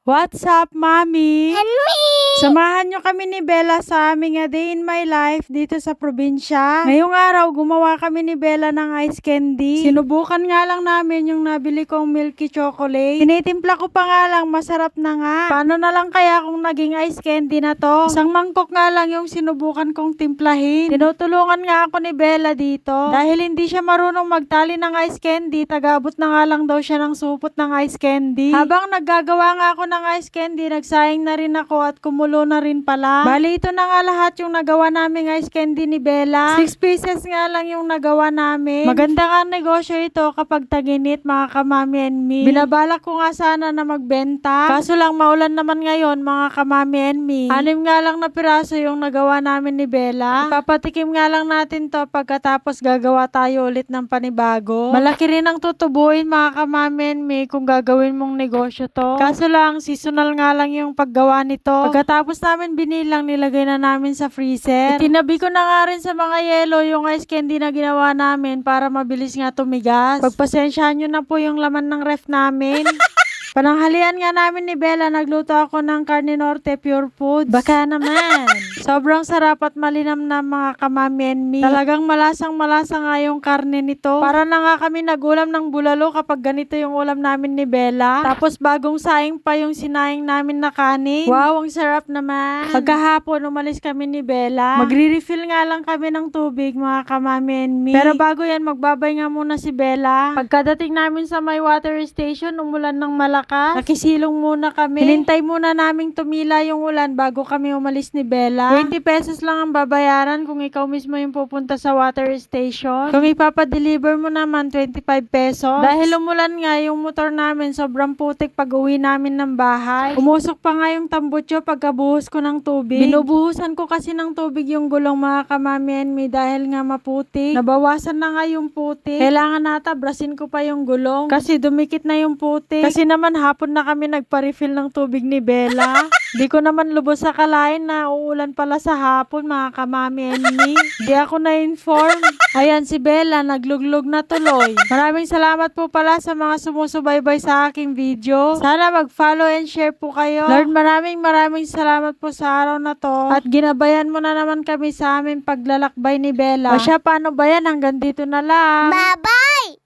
What's up, Mami? And me! Samahan nyo kami ni Bella sa aming A Day in My Life dito sa probinsya. Ngayong araw, gumawa kami ni Bella ng ice candy. Sinubukan nga lang namin yung nabili kong milky chocolate. Tinitimpla ko pa nga lang, masarap na nga. Paano na lang kaya kung naging ice candy na to? Isang mangkok nga lang yung sinubukan kong timplahin. Tinutulungan nga ako ni Bella dito. Dahil hindi siya marunong magtali ng ice candy, tagabot na nga lang daw siya ng supot ng ice candy. Habang naggagawa nga ako ng ice candy, nagsayang na rin ako at kumulo na rin pala. Bali, ito na nga lahat yung nagawa naming ice candy ni Bella. 6 pieces nga lang yung nagawa namin. Maganda nga negosyo ito kapag taginit, mga kamami and me. Binabalak ko nga sana na magbenta. Kaso lang maulan naman ngayon, mga kamami and me. 6 nga lang na piraso yung nagawa namin ni Bella. Ipapatikim nga lang natin to pagkatapos gagawa tayo ulit ng panibago. Malaki rin ang tutubuin, mga kamami and me, kung gagawin mong negosyo to. Kaso lang, seasonal nga lang yung paggawa nito. Pagkatapos namin binilang, nilagay na namin sa freezer. Itinabi ko na nga rin sa mga yelo yung ice candy na ginawa namin para mabilis nga tumigas. Pagpasensyahan nyo na po yung laman ng ref namin. Pananghalian nga namin ni Bella, nagluto ako ng Carne Norte Pure Foods. Baka naman. Sobrang sarap at malinamnam, mga kamami and me. Talagang malasang-malasa nga yung karne nito. Para na nga kami nagulam ng bulalo kapag ganito yung ulam namin ni Bella. Tapos bagong saing pa yung sinaing namin na kanin. Wow, ang sarap naman. Pagkahapon, umalis kami ni Bella. Magre-refill nga lang kami ng tubig, mga kamami and me. Pero bago yan, magbabay nga muna si Bella. Pagkadating namin sa may water station, umulan ng malakas. Nakisilong muna kami. Hinintay muna naming tumila yung ulan bago kami umalis ni Bella. 20 pesos lang ang babayaran kung ikaw mismo yung pupunta sa water station. Kung ipapadeliver mo naman, 25 pesos. Dahil umulan nga yung motor namin, sobrang putik pag uwi namin ng bahay. Umusok pa nga yung tambutso pagkabuhos ko ng tubig. Binubuhusan ko kasi ng tubig yung gulong, mga kamami and me, dahil nga maputik. Nabawasan na nga yung putik. Kailangan nata brasin ko pa yung gulong kasi dumikit na yung putik. Kasi naman hapon na kami nagpa-refill ng tubig ni Bella. Di ko naman lubos sa kalain na uulan pala sa hapon, mga kamami and me. Di ako na-inform. Ayan si Bella, nagluglog na tuloy. Maraming salamat po pala sa mga sumusubaybay sa aking video. Sana mag-follow and share po kayo. Lord, maraming salamat po sa araw na to. At ginabayan mo na naman kami sa aming paglalakbay ni Bella. O siya, paano ba yan? Hanggang dito na lang. Bye-bye!